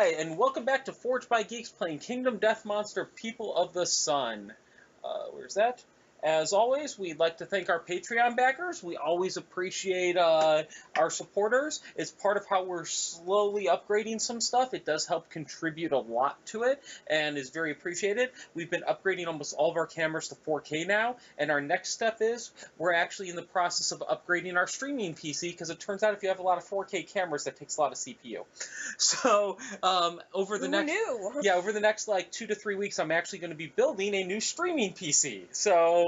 Hi, and welcome back to Forged by Geeks playing Kingdom Death Monster People of the Sun. Where's that? As always, we'd like to thank our Patreon backers. We always appreciate our supporters. It's part of how we're slowly upgrading some stuff. It does help contribute a lot to it and is very appreciated. We've been upgrading almost all of our cameras to 4K now, and our next step is we're actually in the process of upgrading our streaming PC because it turns out if you have a lot of 4K cameras, that takes a lot of CPU. So over the next like 2 to 3 weeks, I'm actually going to be building a new streaming PC. So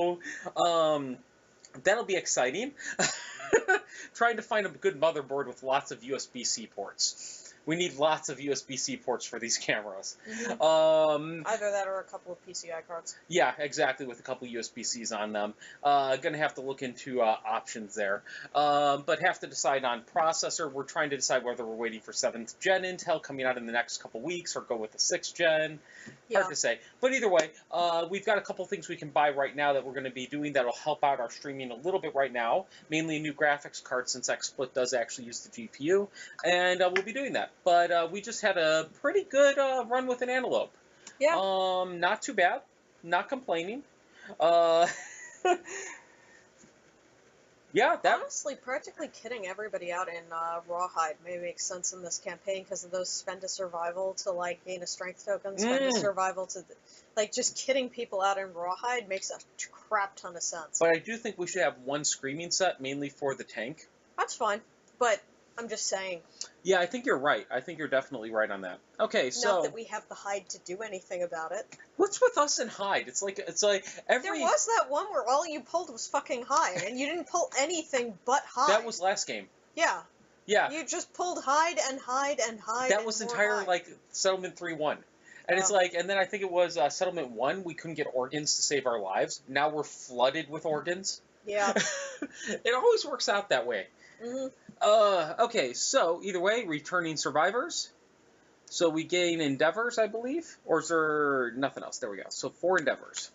that'll be exciting. Trying to find a good motherboard with lots of USB-C ports. We need lots of USB-C ports for these cameras. Mm-hmm. Either that or a couple of PCI cards. Yeah, exactly, with a couple of USB-Cs on them. Going to have to look into options there. But have to decide on processor. We're trying to decide whether we're waiting for 7th gen Intel coming out in the next couple weeks or go with the 6th gen. Hard to say. But either way, we've got a couple things we can buy right now that we're going to be doing that'll help out our streaming a little bit right now. Mainly a new graphics card since XSplit does actually use the GPU. And we'll be doing that. But we just had a pretty good run with an antelope. Yeah. Not too bad. Not complaining. Yeah, that... Honestly, practically kitting everybody out in Rawhide may make sense in this campaign because of those spend a survival to, like, gain a strength token, spend a survival to... Like, just kitting people out in Rawhide makes a crap ton of sense. But I do think we should have one screaming set, mainly for the tank. That's fine, but I'm just saying. Yeah, I think you're right. I think you're definitely right on that. Okay, so... Not that we have the hide to do anything about it. What's with us and hide? It's like every... There was that one where all you pulled was fucking hide, and you didn't pull anything but hide. That was last game. Yeah. Yeah. You just pulled hide and hide and hide. That was entire, hide. Like, Settlement 3-1. And it's like, and then I think it was Settlement 1, we couldn't get organs to save our lives. Now we're flooded with organs. Yeah. It always works out that way. Mm-hmm. Okay, so either way, returning survivors. So we gain endeavors, I believe? Or is there nothing else? There we go. So 4 endeavors.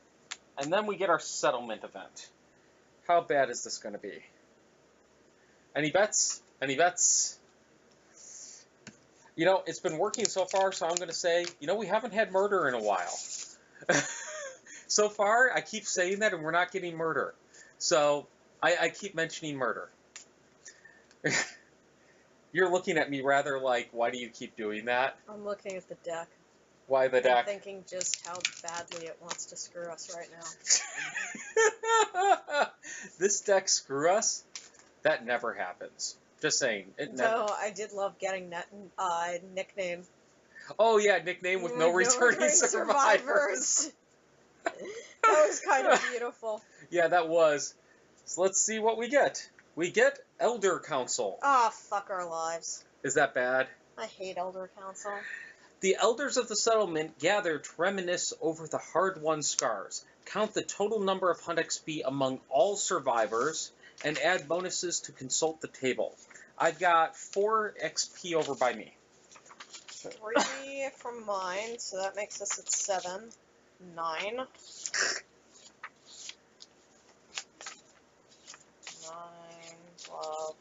And then we get our settlement event. How bad is this going to be? Any bets? Any bets? You know, it's been working so far, so I'm going to say, you know, we haven't had murder in a while. So far, I keep saying that, and we're not getting murder. So I keep mentioning murder. You're looking at me rather like, why do you keep doing that? I'm looking at the deck. Why the deck? I'm thinking just how badly it wants to screw us right now. This deck screw us? That never happens. Just saying. It never... No, I did love getting that nickname. Oh yeah, nickname with no returning survivors. That was kind of beautiful. Yeah, that was. So let's see what we get. We get Elder Council. Ah, fuck our lives. Is that bad? I hate Elder Council. The elders of the settlement gather to reminisce over the hard-won scars, count the total number of hunt XP among all survivors, and add bonuses to consult the table. I've got 4 XP over by me. 3 from mine, so that makes us at 7. 9. 9, blah,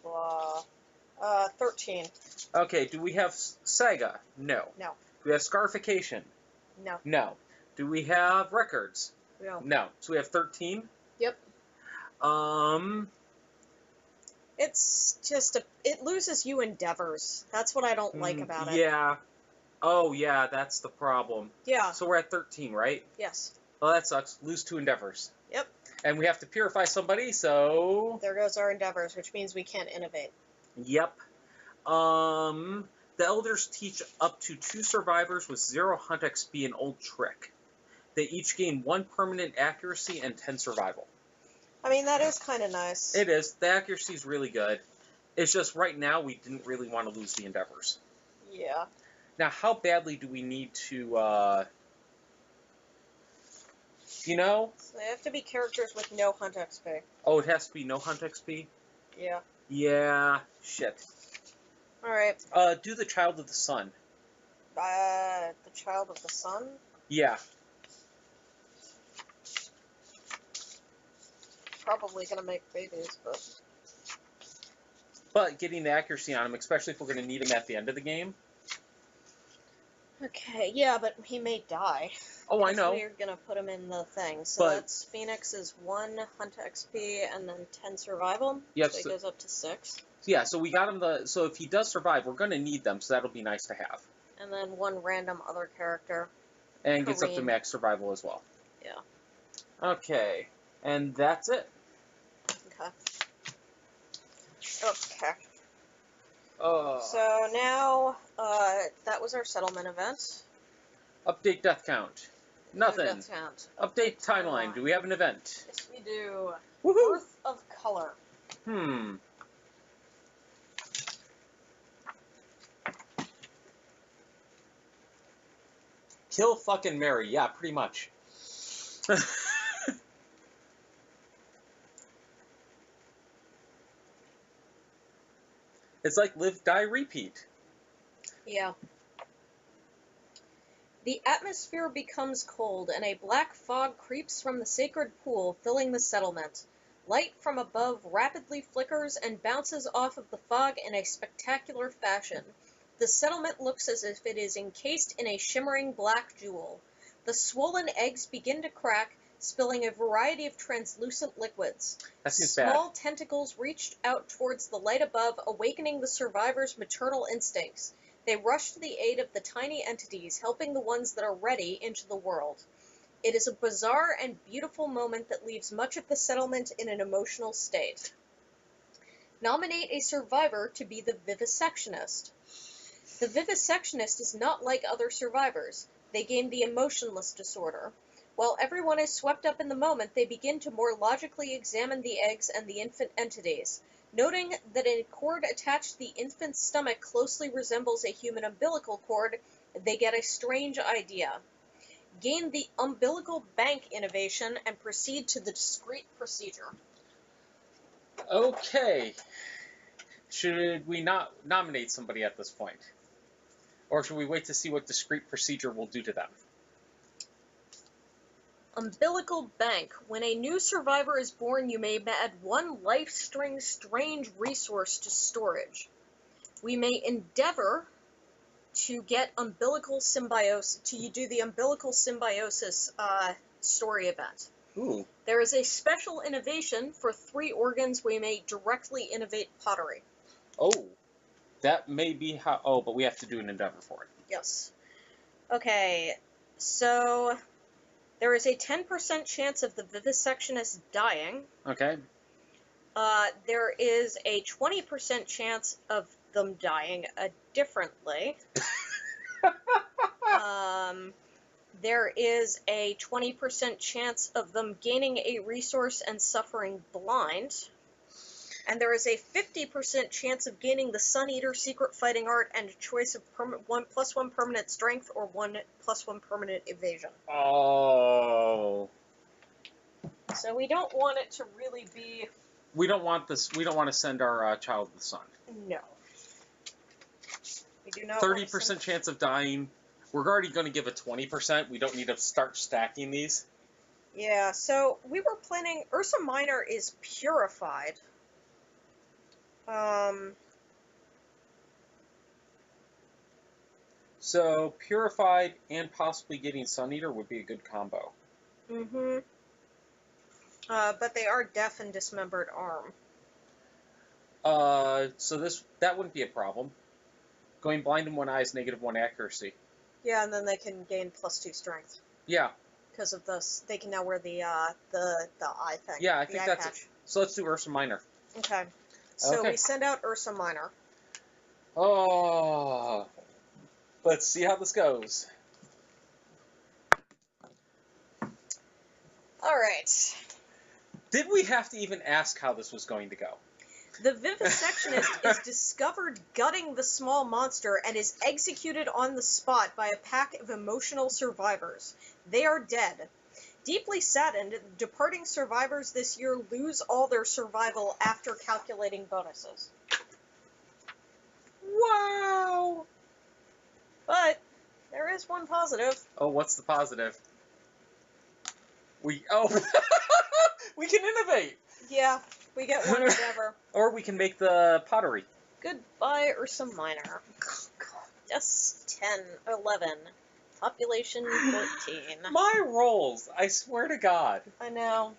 blah, blah. 13. Okay, do we have Saga? No. No. Do we have Scarification? No. No. Do we have Records? No. No. So we have 13? Yep. It's just it loses you endeavors. That's what I don't like about it. Yeah. Oh, yeah, that's the problem. Yeah. So we're at 13, right? Yes. Well, that sucks. Lose 2 endeavors. Yep. And we have to purify somebody, so... There goes our endeavors, which means we can't innovate. Yep. The elders teach up to 2 survivors with 0 hunt XP an old trick. They each gain 1 permanent accuracy and 10 survival. I mean, that is kind of nice. It is. The accuracy is really good. It's just right now we didn't really want to lose the endeavors. Yeah. Now, how badly do we need to, you know? So they have to be characters with no hunt XP. Oh, it has to be no hunt XP? Yeah. Yeah. Shit. Alright. Do the Child of the Sun. The Child of the Sun? Yeah. Probably gonna make babies, but... But getting the accuracy on them, especially if we're going to need them at the end of the game. Okay, yeah, but he may die. Oh, I know. We're gonna put him in the thing. So But that's Phoenix is 1 Hunt XP and then 10 survival. Yep, So he goes up to 6. yeah, so we got him so if he does survive, we're going to need them, so that'll be nice to have. And then 1 random other character. And gets up to Kareem. max survival as well. Yeah. Okay, and that's it. Okay. Okay. Uh, So now, that was our settlement event. Update death count. Nothing. Death count. Update timeline. Do we have an event? Yes, we do. Woohoo! Birth of Color. Kill fucking Mary. Yeah, pretty much. It's like live, die, repeat. Yeah. The atmosphere becomes cold, and a black fog creeps from the sacred pool, filling the settlement. Light from above rapidly flickers and bounces off of the fog in a spectacular fashion. The settlement looks as if it is encased in a shimmering black jewel. The swollen eggs begin to crack, spilling a variety of translucent liquids. That seems bad. Small tentacles reached out towards the light above, awakening the survivors' maternal instincts. They rush to the aid of the tiny entities, helping the ones that are ready into the world. It is a bizarre and beautiful moment that leaves much of the settlement in an emotional state. Nominate a survivor to be the vivisectionist. The vivisectionist is not like other survivors. They gain the emotionless disorder. While everyone is swept up in the moment, they begin to more logically examine the eggs and the infant entities. Noting that a cord attached to the infant's stomach closely resembles a human umbilical cord, they get a strange idea. Gain the umbilical bank innovation and proceed to the discrete procedure. Okay. Should we not nominate somebody at this point? Or should we wait to see what discrete procedure will do to them? Umbilical bank. When a new survivor is born, you may add 1 life string strange resource to storage. We may endeavor to get umbilical symbiosis, to do the umbilical symbiosis story event. Ooh. There is a special innovation for 3 organs. We may directly innovate pottery. Oh. That may be how... Oh, but we have to do an endeavor for it. Yes. Okay, so there is a 10% chance of the vivisectionist dying. Okay. There is a 20% chance of them dying differently. There is a 20% chance of them gaining a resource and suffering blind. And there is a 50% chance of gaining the Sun Eater secret fighting art and a choice of 1+1 permanent strength or 1+1 permanent evasion. Oh. So we don't want it to really be... We don't want this. We don't want to send our child to the sun. No. We do not 30% chance of dying. We're already going to give a 20%. We don't need to start stacking these. Yeah, so we were planning... Ursa Minor is purified. So, Purified and possibly getting Sun Eater would be a good combo. Mm-hmm. But they are deaf and dismembered arm. So that wouldn't be a problem. Going blind in 1 eye is -1 accuracy. Yeah, and then they can gain +2 strength. Yeah. Because of this, they can now wear the eye thing. Yeah, I think that's it. So let's do Ursa Minor. Okay. So Okay. we send out Ursa Minor. Oh. Let's see how this goes. Alright. Did we have to even ask how this was going to go? The vivisectionist is discovered gutting the small monster and is executed on the spot by a pack of emotional survivors. They are dead. Deeply saddened, departing survivors this year lose all their survival after calculating bonuses. Wow! But there is one positive. Oh, what's the positive? We can innovate! Yeah, we get one endeavor. Or we can make the pottery. Goodbye, Ursa Minor. Yes, 10, 11. Population 14. My rolls, I swear to God. I know.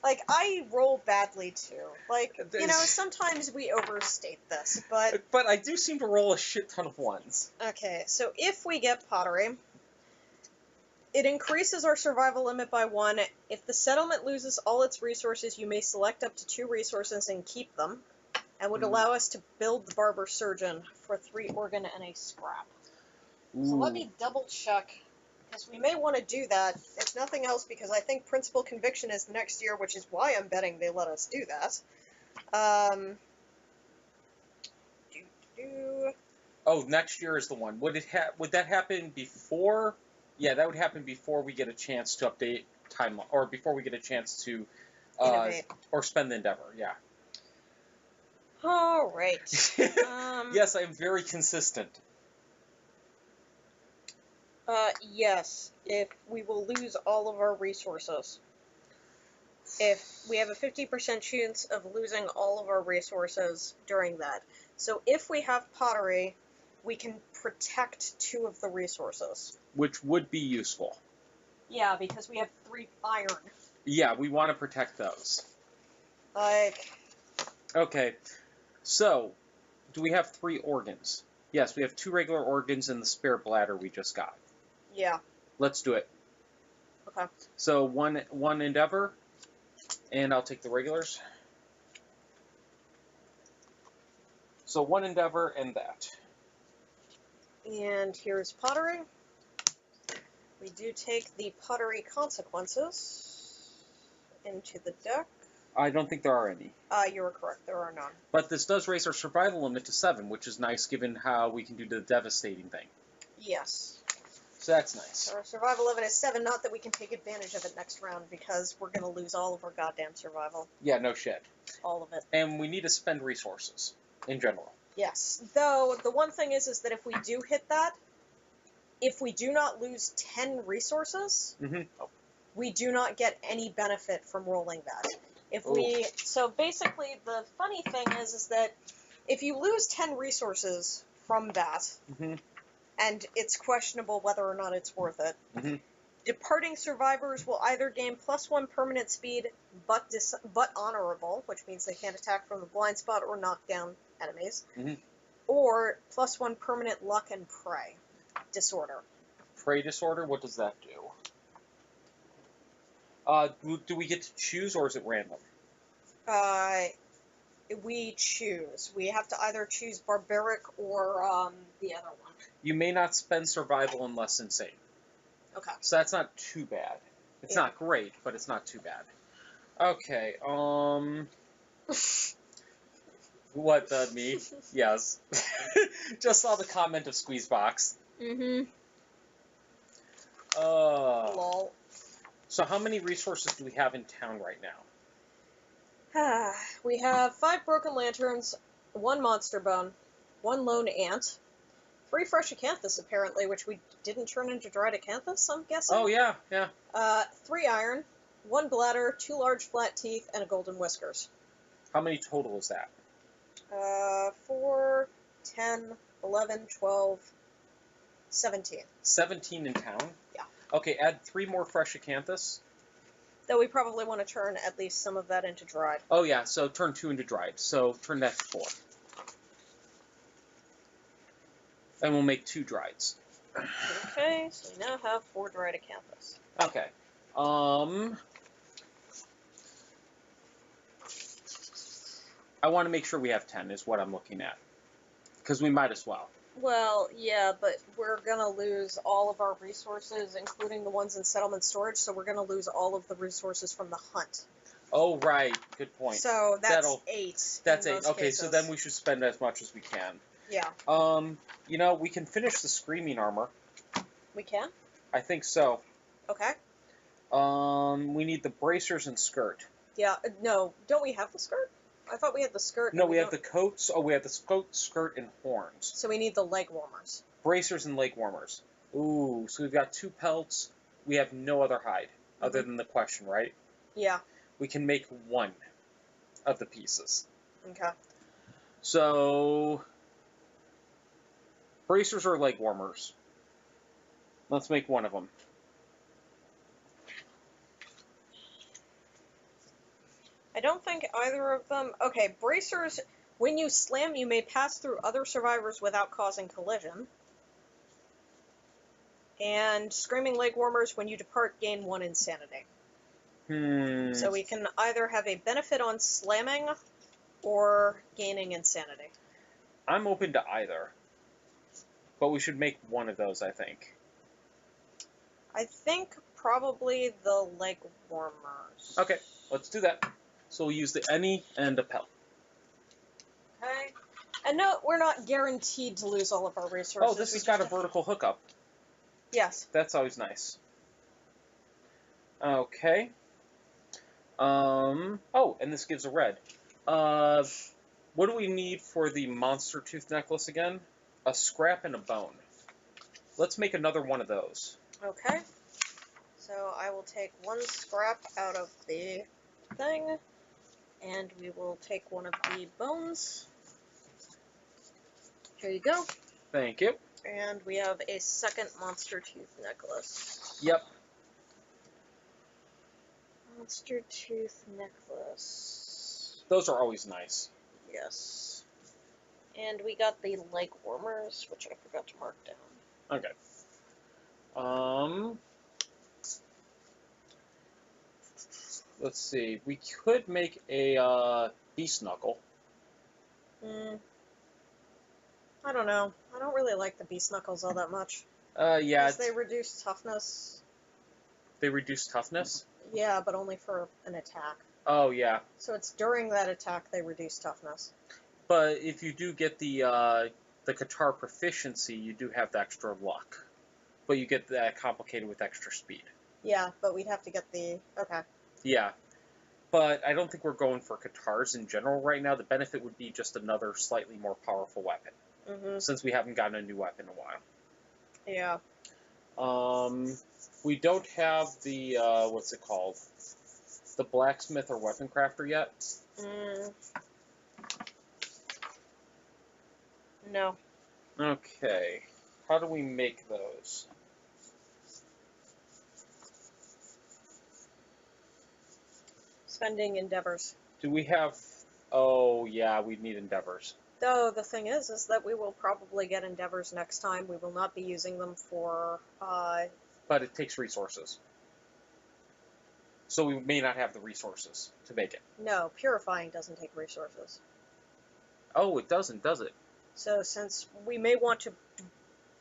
Like, I roll badly, too. Like, you know, sometimes we overstate this, but... But I do seem to roll a shit ton of ones. Okay, so if we get pottery, it increases our survival limit by 1. If the settlement loses all its resources, you may select up to 2 resources and keep them, and would allow us to build the barber surgeon for 3 organ and a scrap. Ooh. So let me double check, because we may want to do that, if nothing else, because I think Principal Conviction is next year, which is why I'm betting they let us do that. Oh, next year is the one. Would that happen before? Yeah, that would happen before we get a chance to update timeline, or before we get a chance to Innovate. Or spend the endeavor. Yeah. All right. Yes, I am very consistent. Yes, if we will lose all of our resources. If we have a 50% chance of losing all of our resources during that. So if we have pottery, we can protect 2 of the resources. Which would be useful. Yeah, because we have 3 iron. Yeah, we want to protect those. Like... Okay, so, do we have 3 organs? Yes, we have 2 regular organs and the spare bladder we just got. Yeah. Let's do it. Okay. So, one endeavor, and I'll take the regulars. So, 1 endeavor and that. And here's pottery. We do take the pottery consequences into the deck. I don't think there are any. You were correct. There are none. But this does raise our survival limit to 7, which is nice given how we can do the devastating thing. Yes. So that's nice. So our survival limit is 7, not that we can take advantage of it next round, because we're going to lose all of our goddamn survival. Yeah, no shit. All of it. And we need to spend resources, in general. Yes. Though, the one thing is that if we do hit that, if we do not lose 10 resources, we do not get any benefit from rolling that. So basically, the funny thing is that if you lose 10 resources from that, and it's questionable whether or not it's worth it, departing survivors will either gain +1 permanent speed, but honorable, which means they can't attack from the blind spot or knock down enemies, or +1 permanent luck and prey disorder. Prey disorder? What does that do? Do we get to choose, or is it random? We choose. We have to either choose barbaric or the other one. You may not spend survival unless insane. Okay. So that's not too bad. It's not great, but it's not too bad. Okay, What, me? Yes. Just saw the comment of Squeezebox. Lol. So how many resources do we have in town right now? We have 5 broken lanterns, 1 monster bone, 1 lone ant, 3 fresh acanthus apparently, which we didn't turn into dried acanthus, I'm guessing. Oh yeah. 3 iron, 1 bladder, 2 large flat teeth, and a golden whiskers. How many total is that? 4, 10, 11, 12, 17. 17 in town? Yeah. Okay, add 3 more fresh acanthus. Though we probably want to turn at least some of that into dried. Oh yeah, so turn 2 into dried. So turn that to 4. And we'll make 2 drieds. Okay, so we now have 4 dried acanthus. Okay. I want to make sure we have 10 is what I'm looking at. Because we might as well. Well, yeah, but we're going to lose all of our resources, including the ones in settlement storage, so we're going to lose all of the resources from the hunt. Oh, right. Good point. So that's 8. That's 8. Okay, so then we should spend as much as we can. Yeah. You know, we can finish the screaming armor. We can? I think so. Okay. We need the bracers and skirt. Yeah, no. Don't we have the skirt? I thought we had the skirt. No, we have the coats. Oh, we have the coat, skirt, and horns. So we need the leg warmers. Bracers and leg warmers. Ooh, so we've got 2 pelts. We have no other hide, other than the question, right? Yeah. We can make 1 of the pieces. Okay. So... Bracers or leg warmers? Let's make one of them. I don't think either of them... Okay, bracers, when you slam, you may pass through other survivors without causing collision. And screaming leg warmers, when you depart, gain 1 insanity. So we can either have a benefit on slamming or gaining insanity. I'm open to either. But we should make one of those, I think. I think probably the leg warmers. Okay, let's do that. So we'll use the any and a pelt. Okay. And no, we're not guaranteed to lose all of our resources. Oh, this has got a vertical hookup. Yes. That's always nice. Okay. Oh, and this gives a red. What do we need for the monster tooth necklace again? A scrap and a bone. Let's make another one of those. Okay. So I will take 1 scrap out of the thing, and we will take one of the bones. Here you go. Thank you. And we have a second monster tooth necklace. Yep. Monster tooth necklace. Those are always nice. Yes. And we got the leg warmers, which I forgot to mark down. Okay. Let's see. We could make a beast knuckle. I don't know. I don't really like the beast knuckles all that much. Yeah. Because they reduce toughness. They reduce toughness? Yeah, but only for an attack. Oh, yeah. So it's during that attack they reduce toughness. But if you do get the Qatar proficiency, you do have the extra luck. But you get that complicated with extra speed. Yeah, but we'd have to get the... Okay. Yeah. But I don't think we're going for Qatars in general right now. The benefit would be just another slightly more powerful weapon. Since we haven't gotten a new weapon in a while. Yeah. We don't have the, what's it called? The blacksmith or weapon crafter yet? No. Okay. How do we make those? Spending endeavors. Do we have... Oh, yeah, we need endeavors. Though the thing is that we will probably get endeavors next time. We will not be using them for, But it takes resources. So we may not have the resources to make it. No, purifying doesn't take resources. Oh, it doesn't, does it? So since we may want to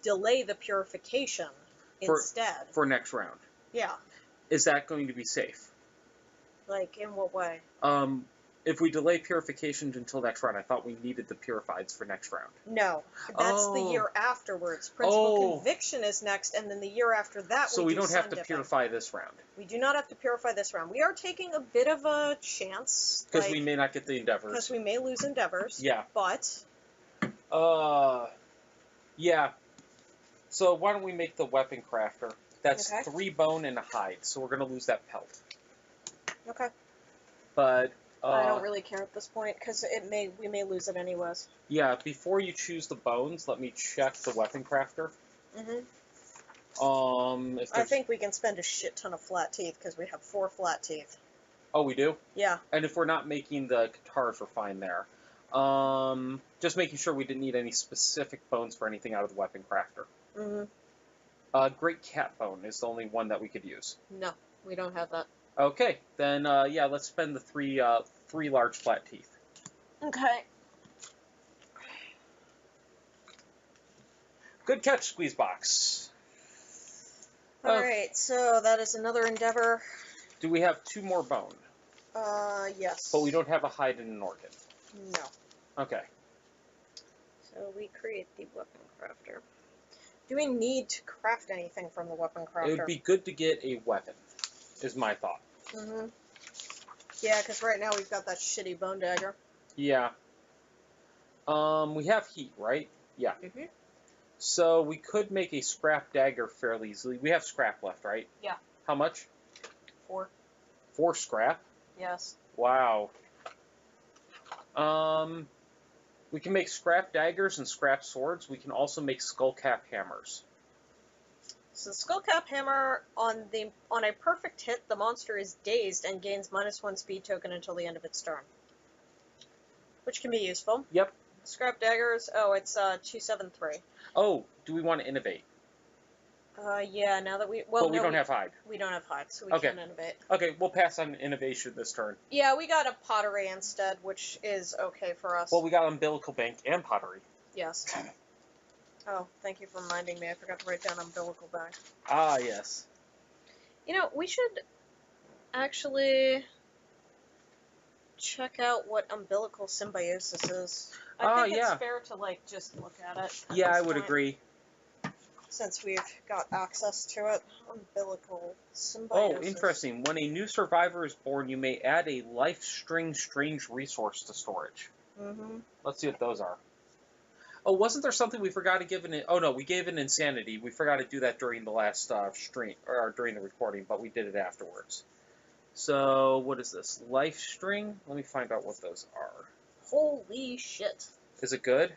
delay the purification instead. For next round. Yeah. Is that going to be safe? Like, in what way? If we delay purifications until next round, I thought we needed the purifieds for next round. No, that's the year afterwards. Principal Conviction is next, and then the year after that so we don't have to purify this round. We do not have to purify this round. We are taking a bit of a chance. Because we may not get the endeavors. Because we may lose endeavors. Yeah. But... yeah. So why don't we make the weapon crafter? That's okay. 3 bone and a hide, so we're going to lose that pelt. Okay. But... I don't really care at this point, because we may lose it anyways. Yeah, before you choose the bones, let me check the weapon crafter. I think we can spend a shit ton of flat teeth, because we have 4 flat teeth. Oh, we do? Yeah. And if we're not making the Qatars, we're fine there. Just making sure we didn't need any specific bones for anything out of the weapon crafter. Great cat bone is the only one that we could use. No, we don't have that. Okay, then, yeah, let's spend the 3 large flat teeth. Okay. Good catch, Squeeze Box. Alright, so that is another endeavor. Do we have 2 more bone? Yes. But we don't have a hide and an organ. No. Okay. So we create the weapon crafter. Do we need to craft anything from the weapon crafter? It would be good to get a weapon, is my thought. Yeah, because right now we've got that shitty bone dagger. Yeah. We have heat, right? Yeah. So we could make a scrap dagger fairly easily. We have scrap left, right? Yeah. How much? 4. 4 scrap? Yes. Wow. We can make scrap daggers and scrap swords. We can also make skullcap hammers. So the skullcap hammer, on a perfect hit, the monster is dazed and gains -1 speed token until the end of its turn, which can be useful. Yep. Scrap daggers, oh, it's 273. Oh, do we want to innovate? Yeah, now that we... Well, Well, we no, don't have hide. we don't have hide, so we Okay. can't innovate. Okay, we'll pass on innovation this turn. Yeah, we got a pottery instead, which is okay for us. Well, we got umbilical bank and pottery. Yes. Oh, thank you for reminding me. I forgot to write down umbilical bank. Ah, yes. You know, we should actually check out what umbilical symbiosis is. I think it's fair to, like, just look at it. Yeah, I would agree. Since we've got access to it. Umbilical symbiosis. Oh, interesting. When a new survivor is born, you may add a life string strange resource to storage. Mm-hmm. Let's see what those are. Oh, wasn't there something we forgot to give an... Oh, no, we gave an insanity. We forgot to do that during the last stream, or during the recording, but we did it afterwards. So, what is this? Life string? Let me find out what those are. Holy shit. Is it good?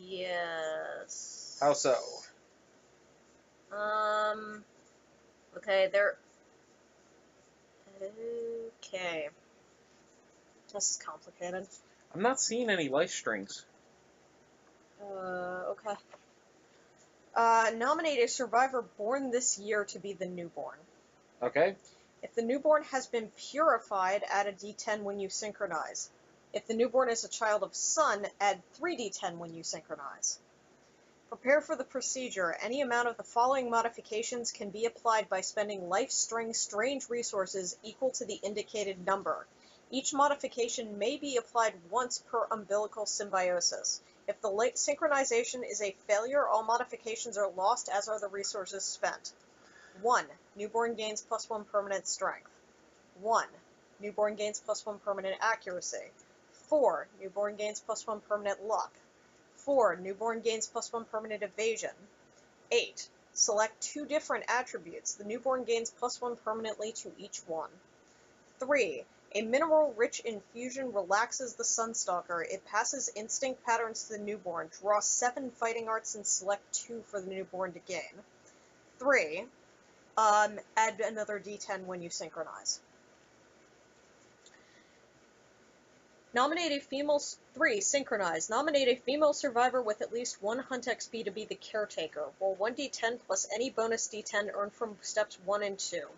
Yes. How so? Okay, they're... Okay. This is complicated. I'm not seeing any life strings. Okay. Nominate a survivor born this year to be the newborn. Okay. If the newborn has been purified, add a d10 when you synchronize. If the newborn is a child of sun, add 3d10 when you synchronize. Prepare for the procedure. Any amount of the following modifications can be applied by spending life string strange resources equal to the indicated number. Each modification may be applied once per umbilical symbiosis. If the synchronization is a failure, all modifications are lost, as are the resources spent. 1. Newborn gains +1 permanent strength. 1. Newborn gains +1 permanent accuracy. 4. Newborn gains +1 permanent luck. 4. Newborn gains +1 permanent evasion. 8. Select 2 different attributes. The newborn gains +1 permanently to each one. 3. A mineral-rich infusion relaxes the Sunstalker. It passes instinct patterns to the newborn. Draw 7 fighting arts and select 2 for the newborn to gain. 3. Add another d10 when you synchronize. Nominate a female... 3. Synchronize. Nominate a female survivor with at least 1 hunt XP to be the caretaker. Roll 1d10 plus any bonus d10 earned from steps 1 and 2.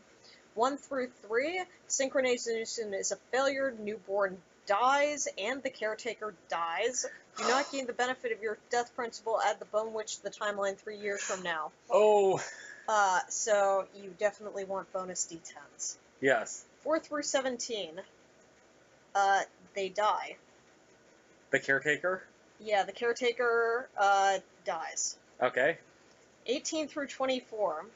1 through 3, synchronization is a failure, newborn dies, and the caretaker dies. Do not gain the benefit of your death principle, add the bone witch to the timeline 3 years from now. Oh. So you definitely want bonus d10s. Yes. 4 through 17, they die. The caretaker? Yeah, the caretaker, dies. Okay. 18 through 24.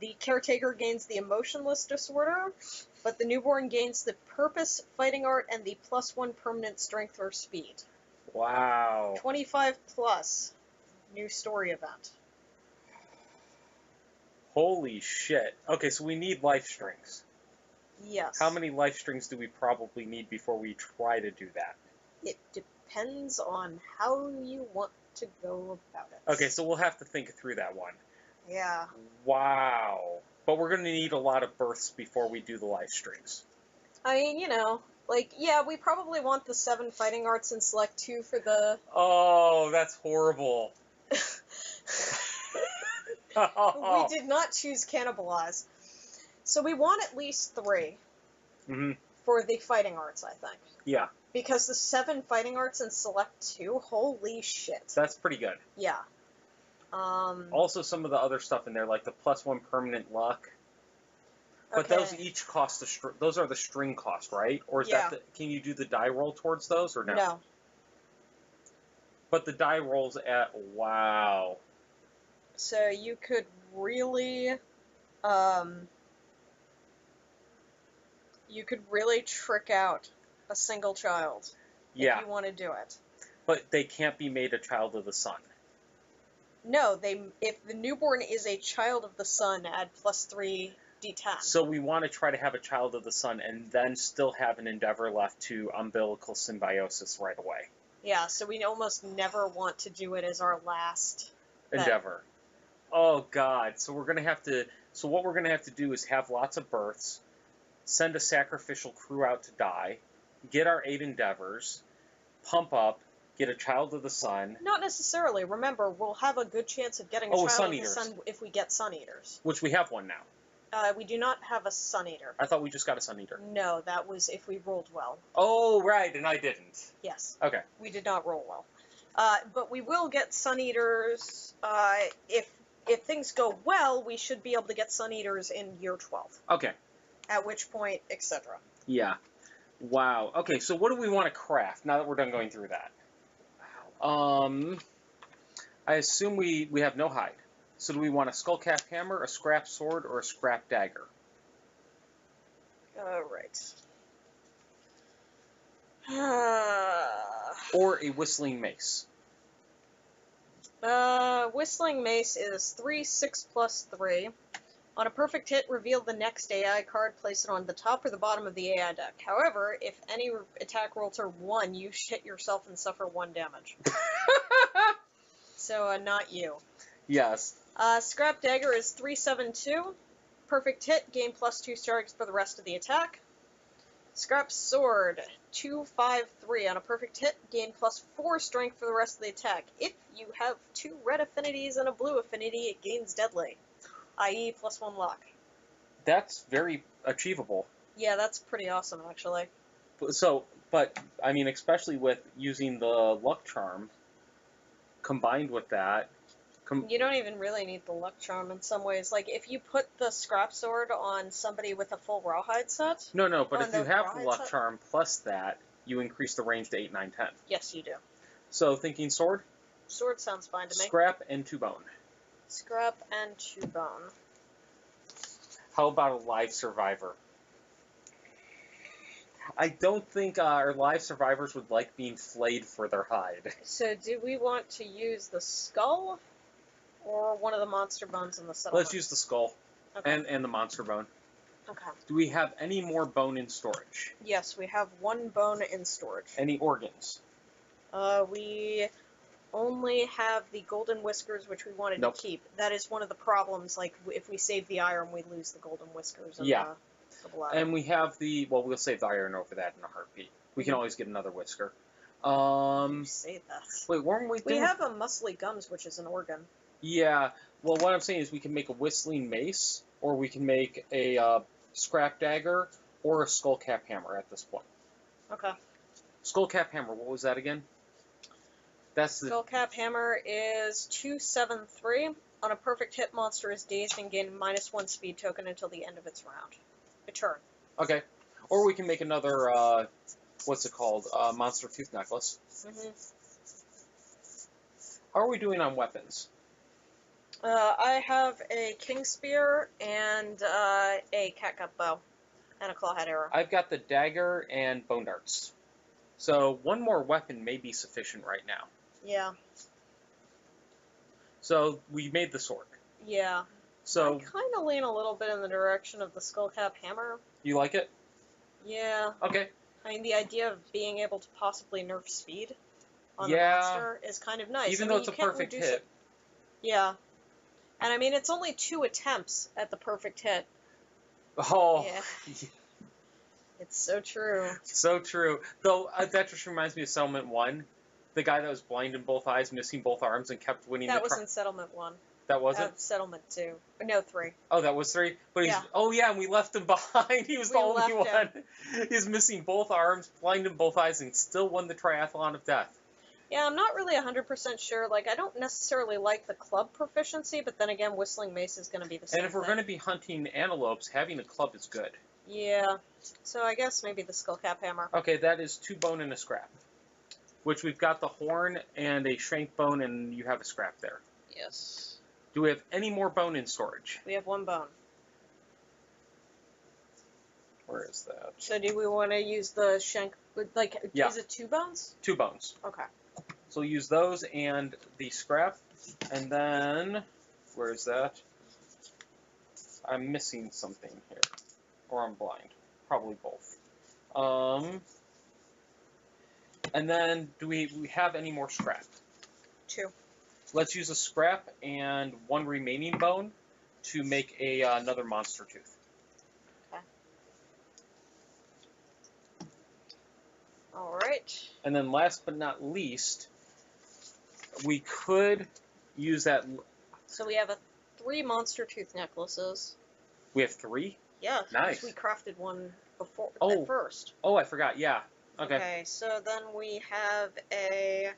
The caretaker gains the emotionless disorder, but the newborn gains the purpose, fighting art, and the +1 permanent strength or speed. Wow. 25 plus, new story event. Holy shit. Okay, so we need life strings. Yes. How many life strings do we probably need before we try to do that? It depends on how you want to go about it. Okay, so we'll have to think through that one. Yeah. Wow. But we're going to need a lot of births before we do the life strings. I mean, you know, like, yeah, we probably want the 7 fighting arts and select 2 for the... Oh, that's horrible. We did not choose cannibalize. So we want at least 3 for the fighting arts, I think. Yeah. Because the 7 fighting arts and select 2, holy shit. That's pretty good. Yeah. Also, some of the other stuff in there, like the +1 permanent luck. But okay. those each cost those are the string cost, right? Or is that can you do the die roll towards those or no? No. But the die rolls at wow. So you could really trick out a single child if you want to do it. But they can't be made a child of the sun. No, if the newborn is a child of the sun, add +3 D10. So we want to try to have a Child of the Sun and then still have an endeavor left to umbilical symbiosis right away. Yeah, so we almost never want to do it as our last endeavor. Oh God! So we're gonna have to. So what we're gonna have to do is have lots of births, send a sacrificial crew out to die, get our 8 endeavors, pump up, get a Child of the Sun. Not necessarily. Remember, we'll have a good chance of getting a Child of the Sun if we get Sun Eaters. Which we have one now. We do not have a Sun Eater. I thought we just got a Sun Eater. No, that was if we rolled well. Oh, right, and I didn't. Yes. Okay. We did not roll well. But we will get Sun Eaters. If things go well, we should be able to get Sun Eaters in year 12. Okay. At which point, etc. Yeah. Wow. Okay, so what do we want to craft now that we're done going through that? I assume we have no hide. So do we want a skullcap hammer, a scrap sword, or a scrap dagger? Alright. Or a whistling mace. Whistling mace is 3, 6 plus 3. On a perfect hit, reveal the next AI card, place it on the top or the bottom of the AI deck. However, if any attack rolls are 1, you hit yourself and suffer 1 damage. So, not you. Yes. Scrap dagger is 372. Perfect hit, gain +2 strikes for the rest of the attack. Scrap sword, 253. On a perfect hit, gain +4 strength for the rest of the attack. If you have 2 red affinities and a blue affinity, it gains deadly, i.e. +1 luck. That's very achievable. Yeah, that's pretty awesome, actually. But I mean, especially with using the luck charm, combined with that... You don't even really need the luck charm in some ways. Like, if you put the scrap sword on somebody with a full rawhide set... No, but if you have the luck charm plus that, you increase the range to 8, 9, 10. Yes, you do. So, thinking sword? Sword sounds fine to me. Scrap and 2 bone. Scrap and 2 bone. How about a live survivor? I don't think our live survivors would like being flayed for their hide. So, do we want to use the skull? Or one of the monster bones in the settlement? Let's use the skull. Okay. And the monster bone. Okay. Do we have any more bone in storage? Yes, we have 1 bone in storage. Any organs? We only have the golden whiskers, which we wanted Nope. to keep. That is one of the problems. Like, if we save the iron, we lose the golden whiskers. And Yeah. the bladder. And we have the... Well, we'll save the iron over that in a heartbeat. We can always get another whisker. You say that. Wait, weren't we doing... We have a muscly gums, which is an organ. Yeah. Well, what I'm saying is we can make a whistling mace, or we can make a scrap dagger, or a skullcap hammer at this point. Okay. Skullcap hammer, what was that again? That's the... Skullcap hammer is 273. On a perfect hit, monster is dazed and gain -1 speed token until the end of its round. A turn. Okay. Or we can make another, what's it called? Monster Tooth Necklace. Mm-hmm. How are we doing on weapons? I have a king spear and a catgut bow and a clawhead arrow. I've got the dagger and bone darts. So 1 more weapon may be sufficient right now. Yeah. So we made the sword. Yeah. So I kind of lean a little bit in the direction of the skullcap hammer. you like it? Yeah. Okay. I mean, the idea of being able to possibly nerf speed on the Yeah. monster is kind of nice. Even I though mean, it's a you can't perfect reduce hit. it. Yeah. And I mean, it's only 2 attempts at the perfect hit. Oh. Yeah. It's so true. So true. Though, that just reminds me of Settlement 1. The guy that was blind in both eyes, missing both arms, and kept winning That the was in Settlement 1. That wasn't? Settlement 2. No, 3. Oh, that was 3? But he's... Yeah. Oh, yeah, and we left him behind. He was the We only one. left He's missing both arms, blind in both eyes, and still won the triathlon of death. Yeah, I'm not really 100% sure. Like, I don't necessarily like the club proficiency, but then again, Whistling Mace is going to be the same And if we're going to be hunting antelopes, having a club is good. Yeah. So I guess maybe the skullcap hammer. Okay, that is 2 bone and a scrap. Which we've got the horn and a shank bone, and you have a scrap there. Yes. Do we have any more bone in storage? We have 1 bone. Where is that? So do we want to use the shank? Like, Yeah. Is it 2 bones? 2 bones. Okay. So we'll use those and the scrap, and then, where is that? I'm missing something here. Or I'm blind. Probably both. And then, do we have any more scrap? 2. Let's use a scrap and 1 remaining bone to make another monster tooth. Okay. Alright. And then last but not least, we could use that... So we have 3 monster tooth necklaces. We have 3? Yeah. Nice. We crafted one before Oh. at first. Oh, I forgot. Yeah. Okay. Okay, so then we have a...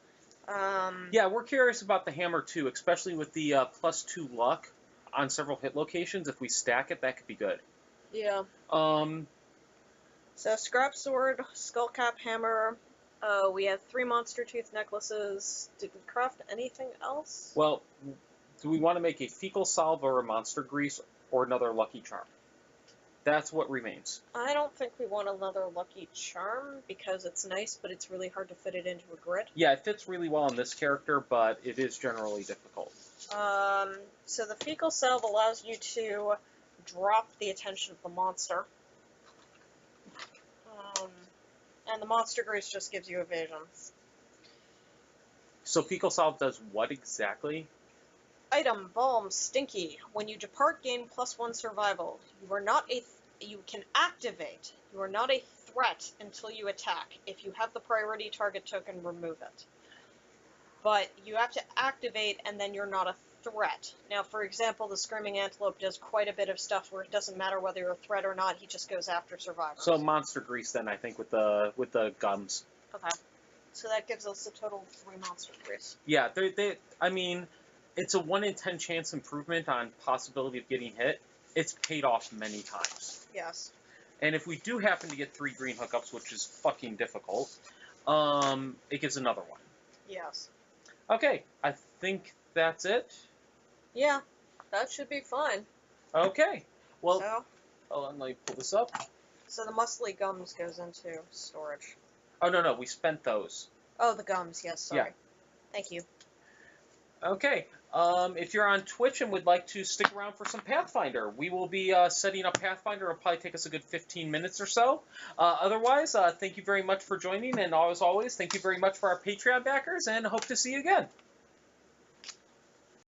Yeah, we're curious about the hammer too, especially with the +2 luck on several hit locations. If we stack it, that could be good. Yeah. Um, So scrap sword, skullcap hammer. We have 3 monster tooth necklaces. Did we craft anything else? well, do we want to make a fecal salve or a monster grease or another lucky charm? That's what remains. I don't think we want another lucky charm because it's nice, but it's really hard to fit it into a grid. Yeah, it fits really well on this character, but it is generally difficult. So the fecal salve allows you to drop the attention of the monster. And the monster grease just gives you evasion. So fecal salve does what exactly? Item, Balm, Stinky. When you depart, gain +1 survival. You can activate. You are not a threat until you attack. If you have the priority target token, remove it. But you have to activate, and then you're not a threat. Now, for example, the Screaming Antelope does quite a bit of stuff where it doesn't matter whether you're a threat or not, he just goes after survivors. So monster grease then, I think, with the gums. Okay. So that gives us a total of 3 monster grease. Yeah, I mean, it's a 1 in 10 chance improvement on possibility of getting hit. It's paid off many times. Yes. And if we do happen to get 3 green hookups, which is fucking difficult, it gives another one. Yes. Okay, I think that's it. Yeah, that should be fine. Okay. Well, So, hold on, let me pull this up. so the muscly gums goes into storage. Oh, no, we spent those. Oh, the gums, yes, sorry. Yeah. Thank you. Okay. If you're on Twitch and would like to stick around for some Pathfinder, we will be setting up Pathfinder. It'll probably take us a good 15 minutes or so. Otherwise, thank you very much for joining, and as always, thank you very much for our Patreon backers, and hope to see you again.